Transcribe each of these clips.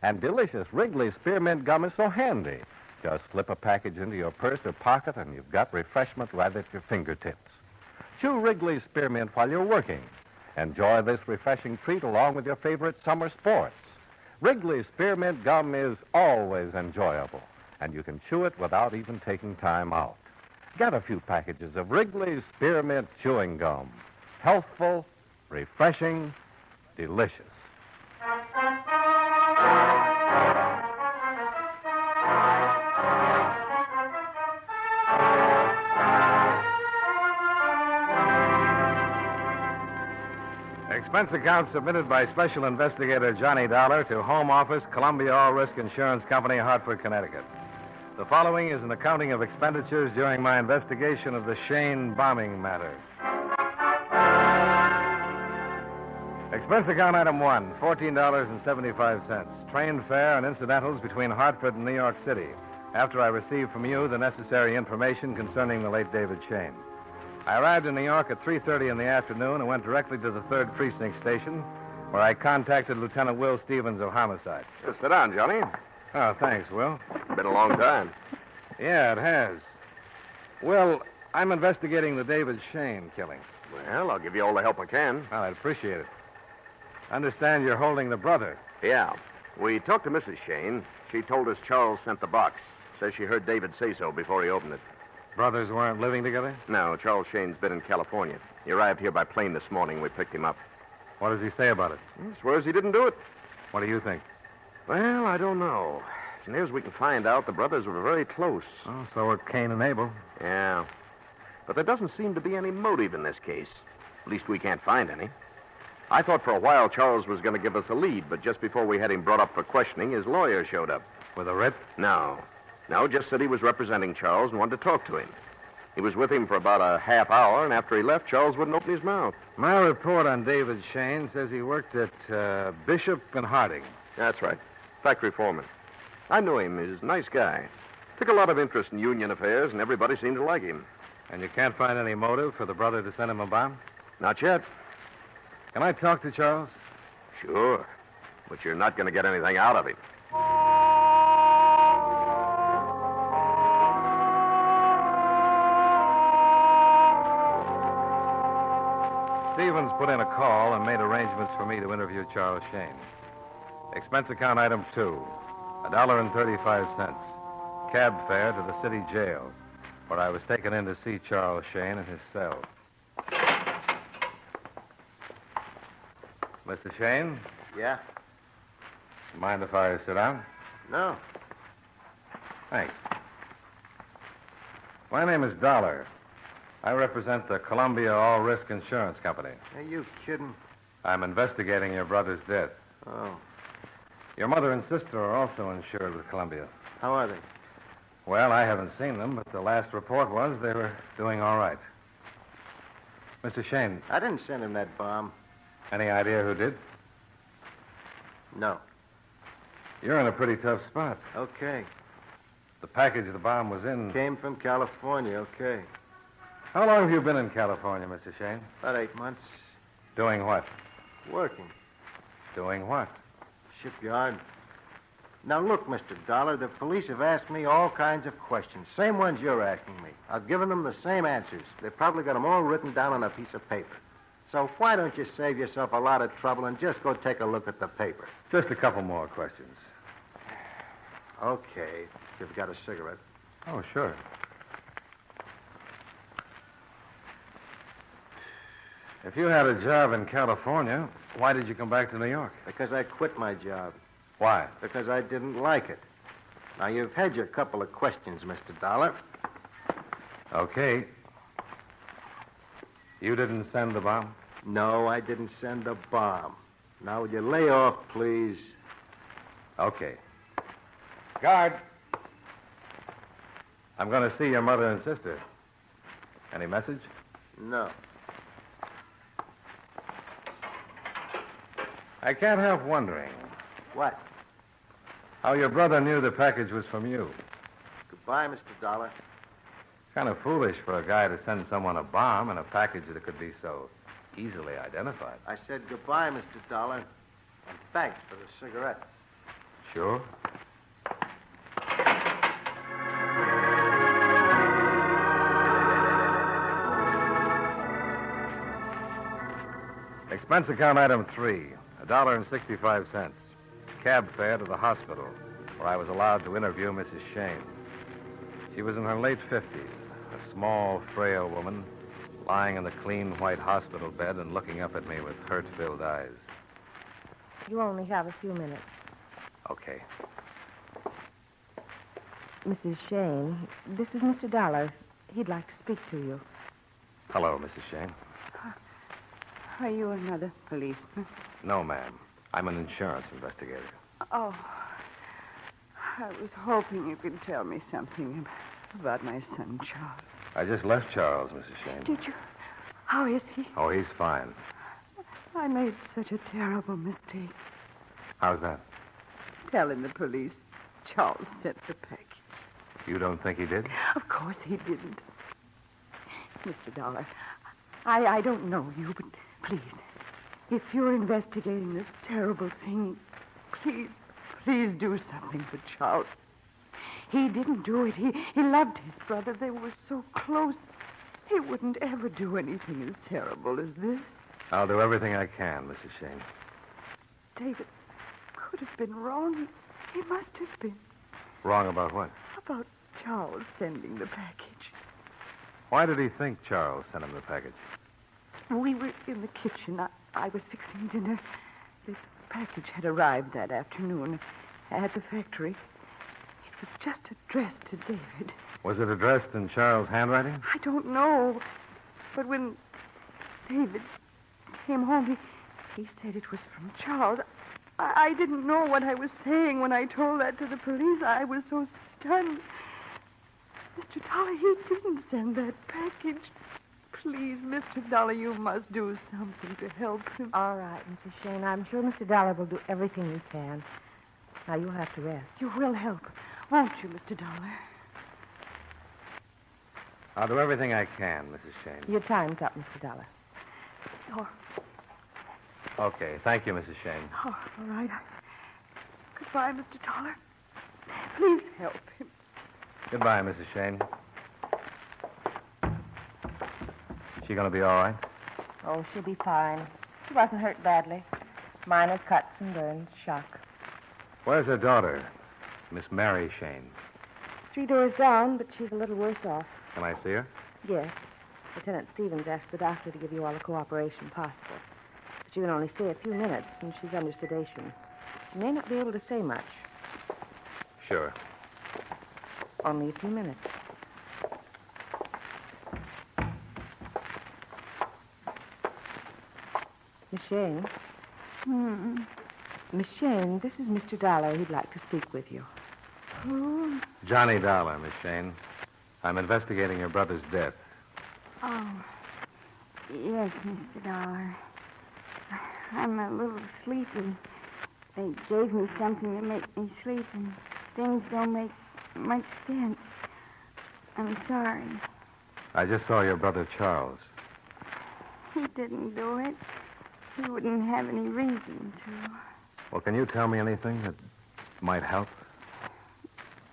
And delicious Wrigley Spearmint Gum is so handy. Just slip a package into your purse or pocket, and you've got refreshment right at your fingertips. Chew Wrigley Spearmint while you're working. Enjoy this refreshing treat along with your favorite summer sports. Wrigley Spearmint Gum is always enjoyable, and you can chew it without even taking time out. Get a few packages of Wrigley Spearmint Chewing Gum. Healthful, refreshing, delicious. Expense account submitted by Special Investigator Johnny Dollar to Home Office, Columbia All Risk Insurance Company, Hartford, Connecticut. The following is an accounting of expenditures during my investigation of the Shayne bombing matter. Expense account item 1, $14.75. Train fare and incidentals between Hartford and New York City, after I received from you the necessary information concerning the late David Shayne. I arrived in New York at 3:30 in the afternoon and went directly to the 3rd Precinct Station, where I contacted Lieutenant Will Stevens of Homicide. Sit down, Johnny. Oh, thanks, Will. Been a long time. Yeah, it has. Will, I'm investigating the David Shayne killing. Well, I'll give you all the help I can. Well, I'd appreciate it. I understand you're holding the brother. Yeah. We talked to Mrs. Shayne. She told us Charles sent the box. Says she heard David say so before he opened it. Brothers weren't living together? No, Charles Shayne's been in California. He arrived here by plane this morning. We picked him up. What does he say about it? He swears he didn't do it. What do you think? Well, I don't know. As near as we can find out, the brothers were very close. Oh, so were Cain and Abel. Yeah. But there doesn't seem to be any motive in this case. At least we can't find any. I thought for a while Charles was going to give us a lead, but just before we had him brought up for questioning, his lawyer showed up. With a writ? No, just said he was representing Charles and wanted to talk to him. He was with him for about a half hour, and after he left, Charles wouldn't open his mouth. My report on David Shayne says he worked at Bishop and Harding. That's right. Factory foreman. I knew him. He's a nice guy. Took a lot of interest in union affairs, and everybody seemed to like him. And you can't find any motive for the brother to send him a bomb? Not yet. Can I talk to Charles? Sure. But you're not going to get anything out of him. Stevens put in a call and made arrangements for me to interview Charles Shayne. Expense account item 2, $1.35. Cab fare to the city jail, where I was taken in to see Charles Shayne in his cell. Mr. Shayne? Yeah? Mind if I sit down? No. Thanks. My name is Dollar. I represent the Columbia All Risk Insurance Company. Are you kidding? I'm investigating your brother's death. Oh. Your mother and sister are also insured with Columbia. How are they? Well, I haven't seen them, but the last report was they were doing all right. Mr. Shayne. I didn't send him that bomb. Any idea who did? No. You're in a pretty tough spot. Okay. The package the bomb was in... Came from California, okay. How long have you been in California, Mr. Shayne? About 8 months. Doing what? Working. Doing what? Shipyard. Now, look, Mr. Dollar, the police have asked me all kinds of questions. Same ones you're asking me. I've given them the same answers. They've probably got them all written down on a piece of paper. So why don't you save yourself a lot of trouble and just go take a look at the paper? Just a couple more questions. Okay. You've got a cigarette. Oh, sure. If you had a job in California, why did you come back to New York? Because I quit my job. Why? Because I didn't like it. Now, you've had your couple of questions, Mr. Dollar. Okay. You didn't send the bomb? No, I didn't send a bomb. Now, will you lay off, please? Okay. Guard. I'm going to see your mother and sister. Any message? No. I can't help wondering What? how your brother knew the package was from you. Goodbye, Mr. Dollar. Kind of foolish for a guy to send someone a bomb and a package that could be so easily identified. I said goodbye, Mr. Dollar. And thanks for the cigarette. Sure. Expense account item 3, $1.65. Cab fare to the hospital, where I was allowed to interview Mrs. Shayne. She was in her late 50s, a small, frail woman, lying in the clean white hospital bed and looking up at me with hurt-filled eyes. You only have a few minutes. Okay. Mrs. Shayne, this is Mr. Dollar. He'd like to speak to you. Hello, Mrs. Shayne. Are you another policeman? No, ma'am. I'm an insurance investigator. Oh, I was hoping you could tell me something about my son, Charles. I just left Charles, Mrs. Shayne. Did you? How is he? Oh, he's fine. I made such a terrible mistake. How's that? Telling the police Charles sent the package. You don't think he did? Of course he didn't. Mr. Dollar, I don't know you, but please, if you're investigating this terrible thing, please do something for Charles. He didn't do it. He loved his brother. They were so close. He wouldn't ever do anything as terrible as this. I'll do everything I can, Mrs. Shayne. David could have been wrong. He must have been. Wrong about what? About Charles sending the package. Why did he think Charles sent him the package? We were in the kitchen. I was fixing dinner. The package had arrived that afternoon at the factory. It was just addressed to David. Was it addressed in Charles' handwriting? I don't know. But when David came home, he said it was from Charles. I didn't know what I was saying when I told that to the police. I was so stunned. Mr. Dollar, he didn't send that package. Please, Mr. Dollar, you must do something to help him. All right, Mrs. Shayne. I'm sure Mr. Dollar will do everything he can. Now, you'll have to rest. You will help, won't you, Mr. Dollar? I'll do everything I can, Mrs. Shayne. Your time's up, Mr. Dollar. Oh, Okay, thank you, Mrs. Shayne. all right. Goodbye, Mr. Dollar. Please help him. Goodbye, Mrs. Shayne. She gonna be all right? Oh, she'll be fine. She wasn't hurt badly. Minor cuts and burns, shock. Where's her daughter, Miss Mary Shayne? 3 doors down, but she's a little worse off. Can I see her? Yes. Lieutenant Stevens asked the doctor to give you all the cooperation possible. But you can only stay a few minutes, and she's under sedation. She may not be able to say much. Sure. Only a few minutes. Miss Shayne? Miss Shayne, this is Mr. Dollar. He'd like to speak with you. Who? Johnny Dollar, Miss Shayne. I'm investigating your brother's death. Oh, yes, Mr. Dollar. I'm a little sleepy. They gave me something to make me sleep, and things don't make much sense. I'm sorry. I just saw your brother Charles. He didn't do it. He wouldn't have any reason to. Well, can you tell me anything that might help?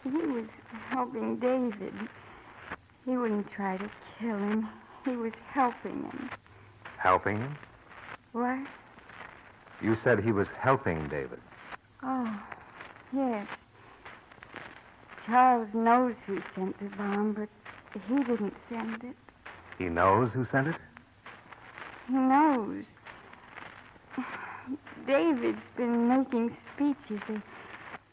He was helping David. He wouldn't try to kill him. He was helping him. Helping him? What? You said he was helping David. Oh, yes. Charles knows who sent the bomb, but he didn't send it. He knows who sent it? He knows. David's been making speeches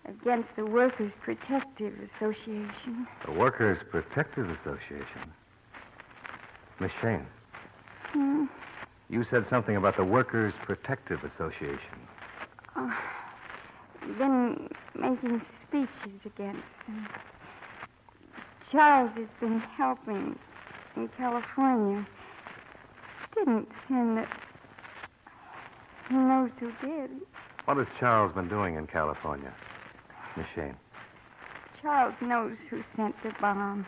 against the Workers' Protective Association. The Workers' Protective Association? Miss Shayne, you said something about the Workers' Protective Association. Been making speeches against them. Charles has been helping in California. Didn't send it. He knows who did. What has Charles been doing in California, Miss Shayne? Charles knows who sent the bomb.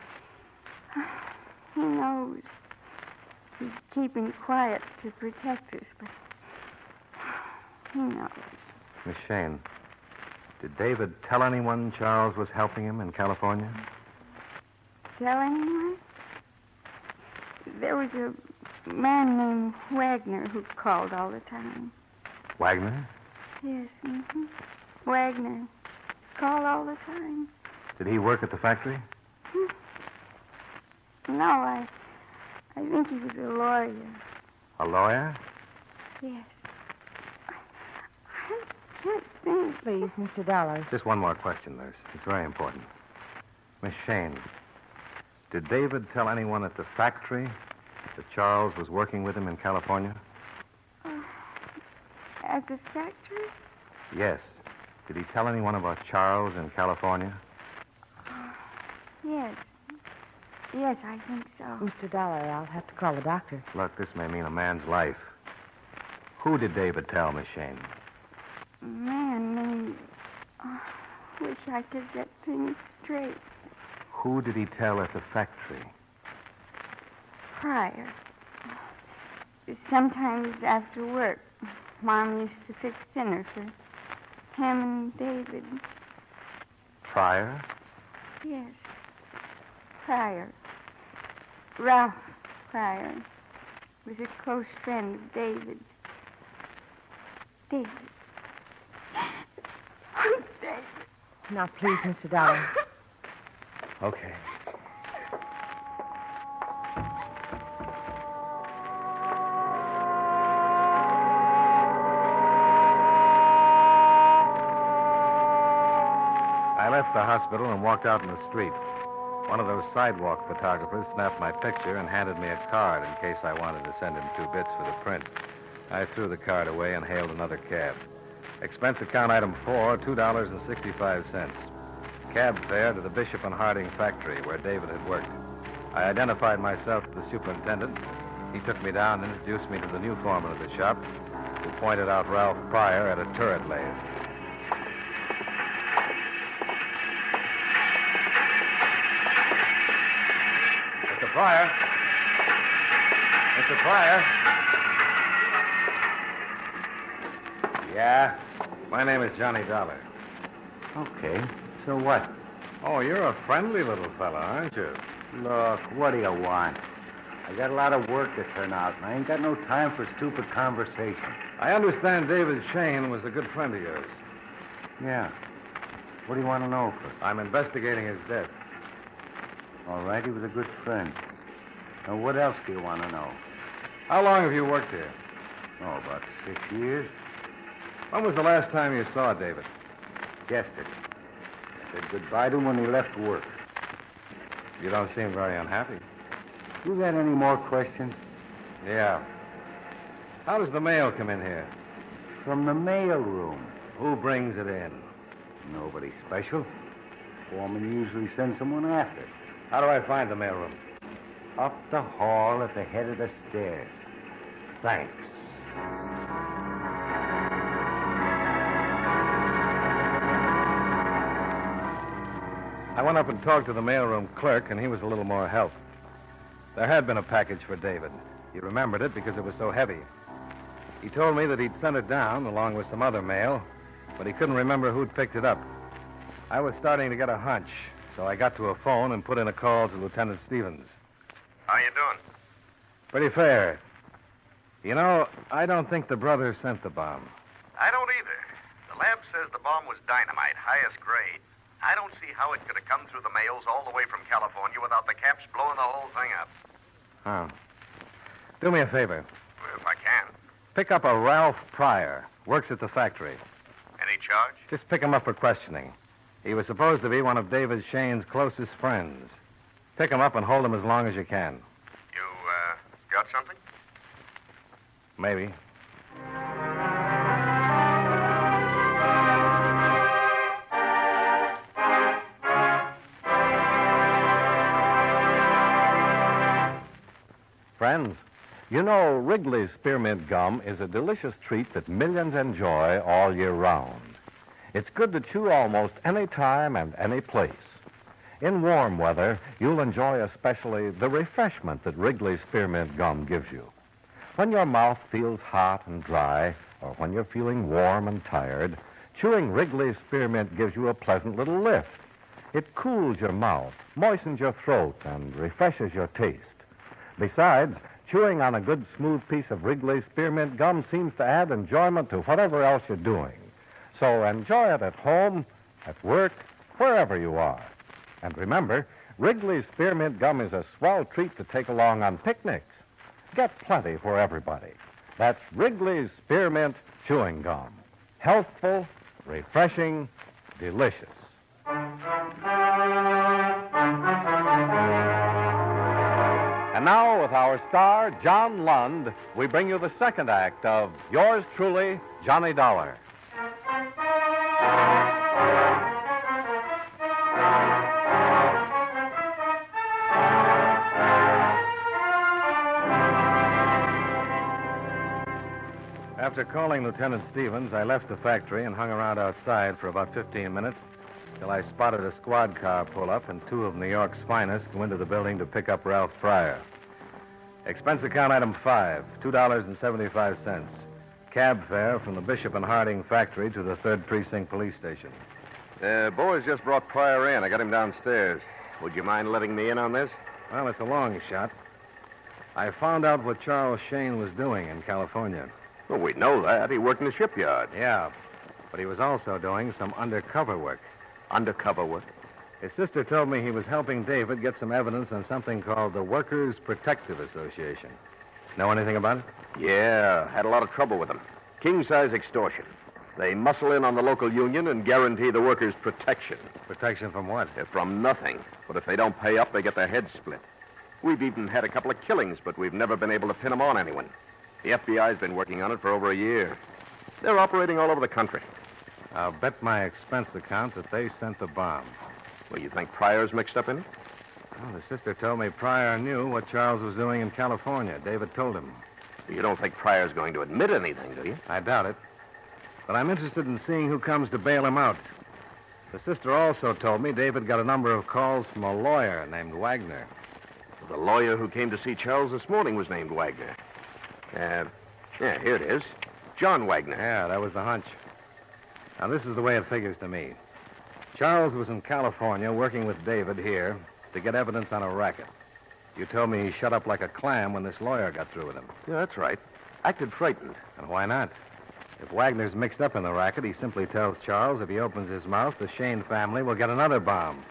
He knows. He's keeping quiet to protect us, but he knows. Miss Shayne, Did David tell anyone Charles was helping him in California? Tell anyone? There was a man named Wagner who called all the time. Wagner? Yes, Wagner. Called all the time. Did he work at the factory? No, I think he was a lawyer. A lawyer? Yes. I can't think. Please, Mr. Dollar. Just one more question, nurse. It's very important. Miss Shayne, did David tell anyone at the factory that Charles was working with him in California? At the factory? Yes. Did he tell anyone about Charles in California? Yes. Yes, I think so. Mr. Dollar, I'll have to call the doctor. Look, this may mean a man's life. Who did David tell, Miss Shayne? A man named... wish I could get things straight. Who did he tell at the factory? Pryor. Sometimes after work, Mom used to fix dinner for him and David. Pryor? Yes. Pryor. Ralph Pryor was a close friend of David's. David. Oh, David. Now, please, Mr. Dollar. Okay. I left the hospital and walked out in the street. One of those sidewalk photographers snapped my picture and handed me a card in case I wanted to send him 2 bits for the print. I threw the card away and hailed another cab. Expense account item 4, $2.65. Cab fare to the Bishop and Harding factory where David had worked. I identified myself to the superintendent. He took me down and introduced me to the new foreman of the shop, who pointed out Ralph Pryor at a turret lathe. Mr. Pryor. Mr. Pryor. Yeah? My name is Johnny Dollar. Okay. So what? Oh, you're a friendly little fella, aren't you? Look, what do you want? I got a lot of work to turn out, and I ain't got no time for stupid conversation. I understand David Shayne was a good friend of yours. Yeah. What do you want to know, Chris? I'm investigating his death. All right, he was a good friend. Now, what else do you want to know? How long have you worked here? Oh, about 6 years. When was the last time you saw David? Yesterday. Said goodbye to him when he left work. You don't seem very unhappy. You got any more questions? Yeah. How does the mail come in here? From the mail room. Who brings it in? Nobody special. Foreman usually sends someone after. How do I find the mailroom? Up the hall at the head of the stairs. Thanks. I went up and talked to the mailroom clerk, and he was a little more help. There had been a package for David. He remembered it because it was so heavy. He told me that he'd sent it down along with some other mail, but he couldn't remember who'd picked it up. I was starting to get a hunch, so I got to a phone and put in a call to Lieutenant Stevens. How you doing? Pretty fair. You know, I don't think the brothers sent the bomb. I don't either. The lab says the bomb was dynamite, highest grade. I don't see how it could have come through the mails all the way from California without the caps blowing the whole thing up. Oh. Do me a favor. If I can. Pick up a Ralph Pryor. Works at the factory. Any charge? Just pick him up for questioning. He was supposed to be one of David Shayne's closest friends. Pick him up and hold him as long as you can. You, got something? Maybe. Friends, you know Wrigley's Spearmint Gum is a delicious treat that millions enjoy all year round. It's good to chew almost any time and any place. In warm weather, you'll enjoy especially the refreshment that Wrigley's Spearmint Gum gives you. When your mouth feels hot and dry, or when you're feeling warm and tired, Chewing Wrigley's spearmint gives you a pleasant little lift. It cools your mouth, moistens your throat, and refreshes your taste. Besides, chewing on a good smooth piece of Wrigley's spearmint gum seems to add enjoyment to whatever else you're doing. So enjoy it at home, at work, wherever you are. And remember, Wrigley's spearmint gum is a swell treat to take along on picnics. Get plenty for everybody. That's Wrigley's spearmint chewing gum. Healthful, refreshing, delicious. And now, with our star, John Lund, we bring you the second act of Yours Truly, Johnny Dollar. After calling Lieutenant Stevens, I left the factory and hung around outside for about 15 minutes till I spotted a squad car pull up and two of New York's finest go into the building to pick up Ralph Pryor. Expense account item 5, $2.75. Cab fare from the Bishop and Harding factory to the 3rd Precinct Police Station. The boys just brought Pryor in. I got him downstairs. Would you mind letting me in on this? Well, it's a long shot. I found out what Charles Shayne was doing in California. Well, we know that. He worked in the shipyard. Yeah, but he was also doing some undercover work. Undercover work? His sister told me he was helping David get some evidence on something called the Workers' Protective Association. Know anything about it? Yeah, had a lot of trouble with them. King-size extortion. They muscle in on the local union and guarantee the workers protection. Protection from what? From nothing. But if they don't pay up, they get their heads split. We've even had a couple of killings, but we've never been able to pin them on anyone. The FBI's been working on it for over a year. They're operating all over the country. I'll bet my expense account that they sent the bomb. Well, you think Pryor's mixed up in it? Well, the sister told me Pryor knew what Charles was doing in California. David told him. You don't think Pryor's going to admit anything, do you? I doubt it. But I'm interested in seeing who comes to bail him out. The sister also told me David got a number of calls from a lawyer named Wagner. The lawyer who came to see Charles this morning was named Wagner. Yeah, here it is. John Wagner. Yeah, that was the hunch. Now, this is the way it figures to me. Charles was in California working with David here to get evidence on a racket. You told me he shut up like a clam when this lawyer got through with him. Yeah, that's right. Acted frightened. And why not? If Wagner's mixed up in the racket, he simply tells Charles if he opens his mouth, the Shayne family will get another bomb.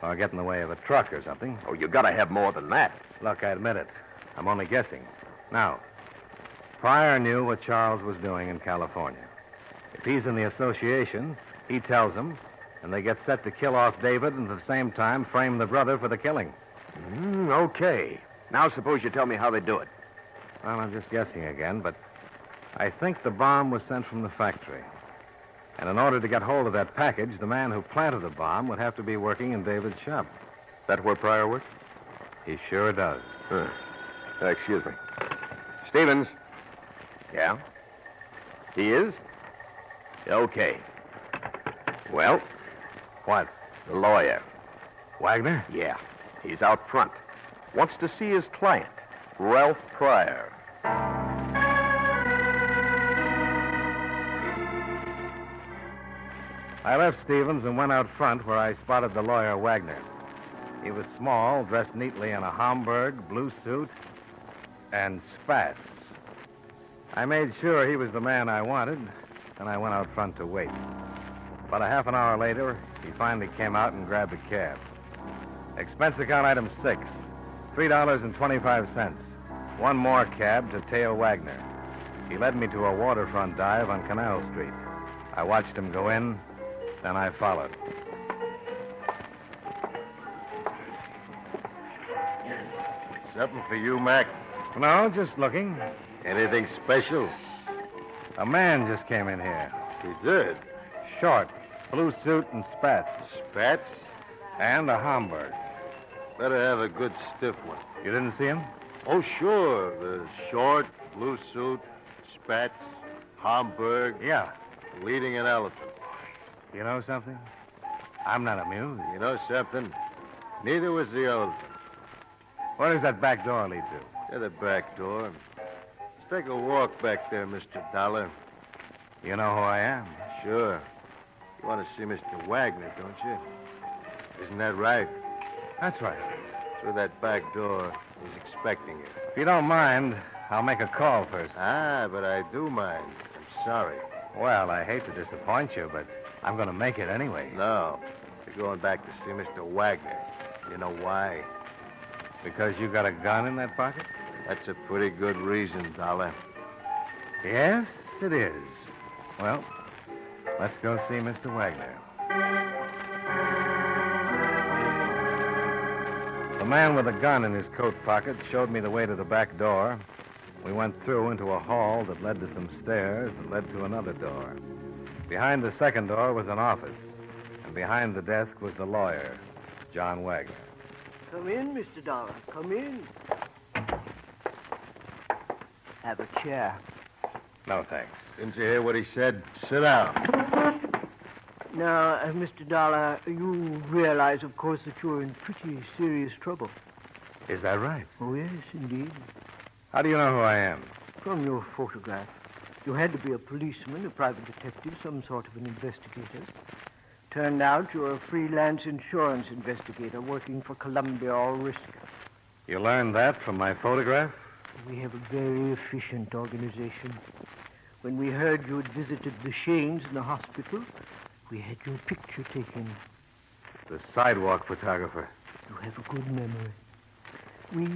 Or get in the way of a truck or something. Oh, you gotta have more than that. Look, I admit it. I'm only guessing. Now, Pryor knew what Charles was doing in California. If he's in the association, he tells them, and they get set to kill off David and at the same time frame the brother for the killing. Okay. Now suppose you tell me how they do it. Well, I'm just guessing again, but I think the bomb was sent from the factory. And in order to get hold of that package, the man who planted the bomb would have to be working in David's shop. That where Pryor works? He sure does. Excuse me. Stevens. Yeah? He is? Okay. Well? What? The lawyer. Wagner? Yeah. He's out front. Wants to see his client, Ralph Pryor. I left Stevens and went out front where I spotted the lawyer, Wagner. He was small, dressed neatly in a Homburg, blue suit, and spats. I made sure he was the man I wanted, and I went out front to wait. About a half an hour later, he finally came out and grabbed a cab. Expense account item 6, $3.25. One more cab to tail Wagner. He led me to a waterfront dive on Canal Street. I watched him go in, then I followed. Something for you, Mac? No, just looking. Anything special? A man just came in here. He did. Short, blue suit and spats. Spats? And a Homburg. Better have a good stiff one. You didn't see him? Oh, sure. The short, blue suit, spats, Homburg, Yeah. leading an elephant. You know something? I'm not amused. You know something? Neither was the elephant. Where does that back door lead to? To the back door. Let's take a walk back there, Mr. Dollar. You know who I am? Sure. You want to see Mr. Wagner, don't you? Isn't that right? That's right. Through that back door. He's expecting you. If you don't mind, I'll make a call first. Ah, but I do mind. I'm sorry. Well, I hate to disappoint you, but I'm going to make it anyway. No. You're going back to see Mr. Wagner. You know why? Because you got a gun in that pocket? That's a pretty good reason, Dollar. Yes, it is. Well, let's go see Mr. Wagner. The man with a gun in his coat pocket showed me the way to the back door. We went through into a hall that led to some stairs that led to another door. Behind the second door was an office, and behind the desk was the lawyer, John Wagner. Come in, Mr. Dollar. Come in. Have a chair. No, thanks. Didn't you hear what he said? Sit down. Now, Mr. Dollar, you realize, of course, that you're in pretty serious trouble. Is that right? Oh, yes, indeed. How do you know who I am? From your photograph. You had to be a policeman, a private detective, some sort of an investigator. Turned out you're a freelance insurance investigator working for Columbia All Risk. You learned that from my photograph? We have a very efficient organization. When we heard you had visited the Shaynes in the hospital, we had your picture taken. The sidewalk photographer. You have a good memory. We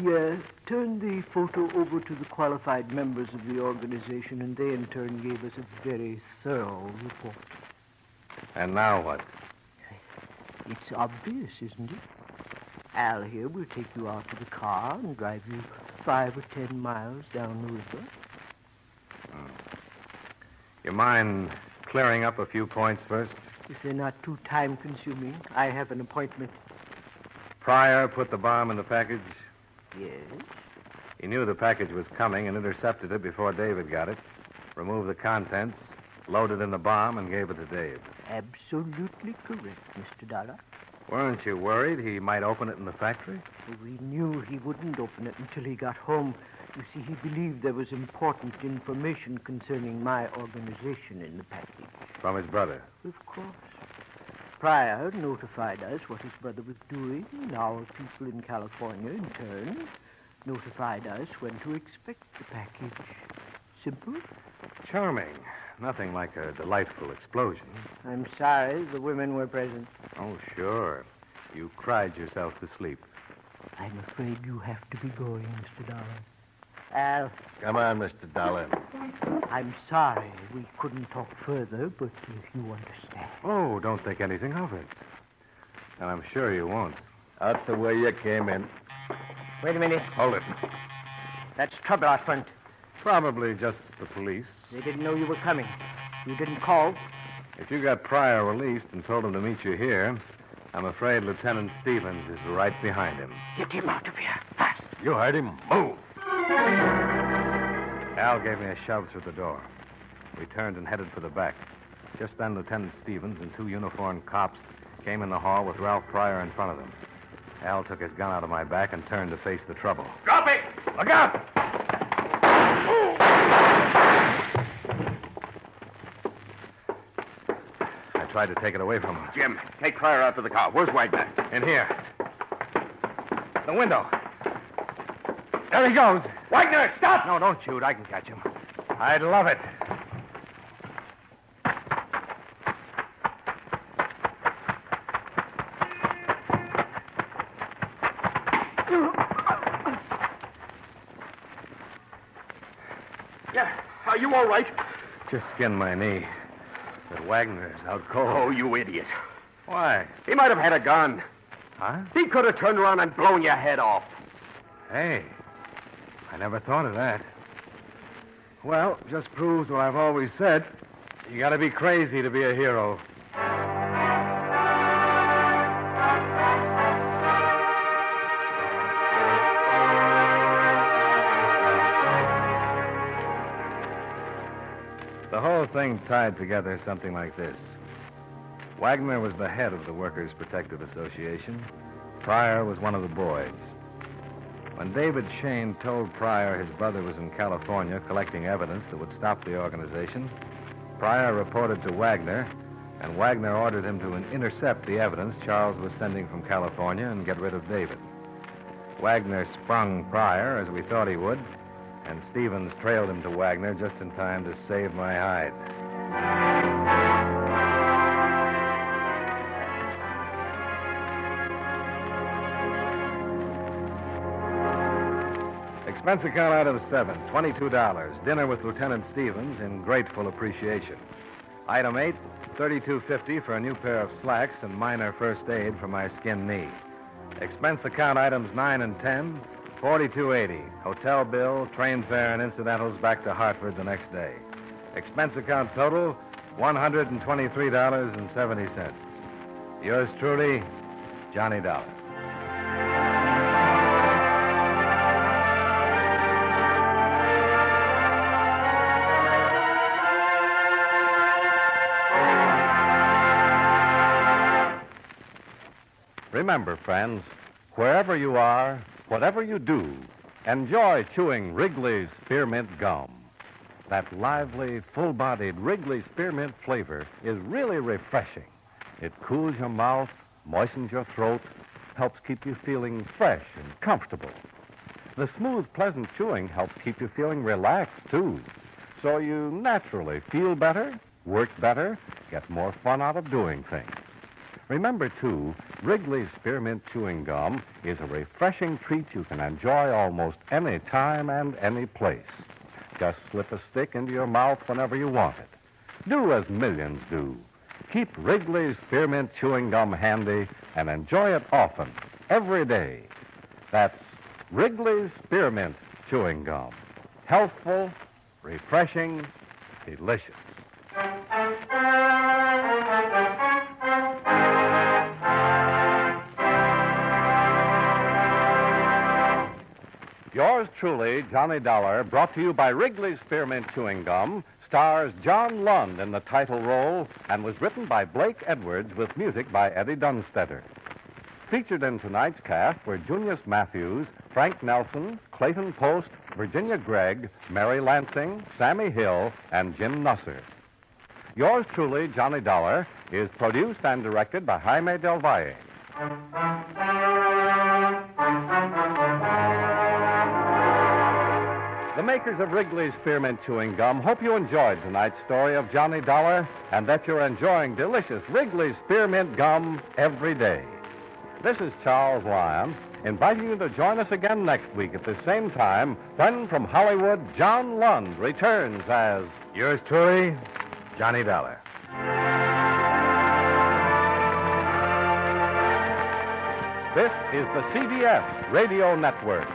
turned the photo over to the qualified members of the organization, and they in turn gave us a very thorough report. And now what? It's obvious, isn't it? Al here will take you out to the car and drive you 5 or 10 miles down the river. You mind clearing up a few points first? If they're not too time-consuming, I have an appointment. Pryor put the bomb in the package. Yes? He knew the package was coming and intercepted it before David got it, removed the contents, loaded in the bomb, and gave it to Dave. Absolutely correct, Mr. Dollar. Weren't you worried he might open it in the factory? We knew he wouldn't open it until he got home. You see, he believed there was important information concerning my organization in the package. From his brother? Of course. Pryor notified us what his brother was doing, and our people in California, in turn, notified us when to expect the package. Simple? Charming. Nothing like a delightful explosion. I'm sorry the women were present. Oh, sure. You cried yourself to sleep. I'm afraid you have to be going, Mr. Dollar. Al. Come on, Mr. Dollar. I'm sorry we couldn't talk further, but if you understand. Oh, don't think anything of it. And I'm sure you won't. Out the way you came in. Wait a minute. Hold it. That's trouble out front. Probably just the police. They didn't know you were coming. You didn't call. If you got Pryor released and told him to meet you here, I'm afraid Lieutenant Stevens is right behind him. Get him out of here, fast. You heard him. Move. Al gave me a shove through the door. We turned and headed for the back. Just then, Lieutenant Stevens and 2 uniformed cops came in the hall with Ralph Pryor in front of them. Al took his gun out of my back and turned to face the trouble. Drop it! Look out! I tried to take it away from him. Jim, take Pryor out to the car. Where's Wagner? In here. The window. There he goes. Wagner, stop! No, don't shoot. I can catch him. I'd love it. Yeah, are you all right? Just skinned my knee. But Wagner's out cold. Oh, you idiot. Why? He might have had a gun. Huh? He could have turned around and blown your head off. Hey, I never thought of that. Well, just proves what I've always said. You gotta be crazy to be a hero. The whole thing tied together something like this. Wagner was the head of the Workers' Protective Association. Pryor was one of the boys. When David Shayne told Pryor his brother was in California collecting evidence that would stop the organization, Pryor reported to Wagner and Wagner ordered him to intercept the evidence Charles was sending from California and get rid of David. Wagner sprung Pryor, as we thought he would, and Stevens trailed him to Wagner just in time to save my hide. Expense account item 7, $22. Dinner with Lieutenant Stevens in grateful appreciation. Item 8, $32.50 for a new pair of slacks and minor first aid for my skinned knee. Expense account items 9 and 10, $42.80. Hotel bill, train fare, and incidentals back to Hartford the next day. Expense account total, $123.70. Yours truly, Johnny Dollar. Remember, friends, wherever you are, whatever you do, enjoy chewing Wrigley's Spearmint Gum. That lively, full-bodied Wrigley Spearmint flavor is really refreshing. It cools your mouth, moistens your throat, helps keep you feeling fresh and comfortable. The smooth, pleasant chewing helps keep you feeling relaxed, too. So you naturally feel better, work better, get more fun out of doing things. Remember, too, Wrigley's Spearmint Chewing Gum is a refreshing treat you can enjoy almost any time and any place. Just slip a stick into your mouth whenever you want it. Do as millions do. Keep Wrigley's Spearmint Chewing Gum handy and enjoy it often, every day. That's Wrigley's Spearmint Chewing Gum. Healthful, refreshing, delicious. Yours truly, Johnny Dollar, brought to you by Wrigley's Spearmint Chewing Gum, stars John Lund in the title role and was written by Blake Edwards with music by Eddie Dunstetter. Featured in tonight's cast were Junius Matthews, Frank Nelson, Clayton Post, Virginia Gregg, Mary Lansing, Sammy Hill, and Jim Nusser. Yours truly, Johnny Dollar, is produced and directed by Jaime Del Valle. The makers of Wrigley's Spearmint Chewing Gum hope you enjoyed tonight's story of Johnny Dollar and that you're enjoying delicious Wrigley's Spearmint Gum every day. This is Charles Lyon, inviting you to join us again next week at the same time when from Hollywood, John Lund returns as yours truly, Johnny Dollar. This is the CBS Radio Network.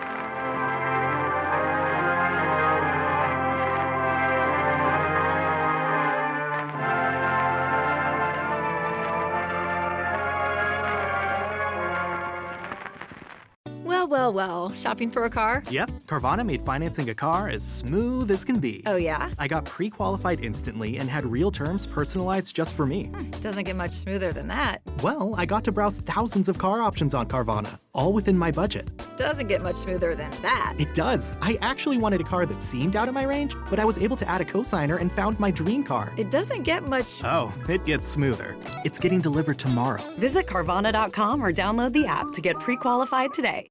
Well, shopping for a car? Yep, Carvana made financing a car as smooth as can be. Oh, yeah? I got pre-qualified instantly and had real terms personalized just for me. Doesn't get much smoother than that. Well, I got to browse thousands of car options on Carvana, all within my budget. Doesn't get much smoother than that. It does. I actually wanted a car that seemed out of my range, but I was able to add a cosigner and found my dream car. It doesn't get much... Oh, it gets smoother. It's getting delivered tomorrow. Visit Carvana.com or download the app to get pre-qualified today.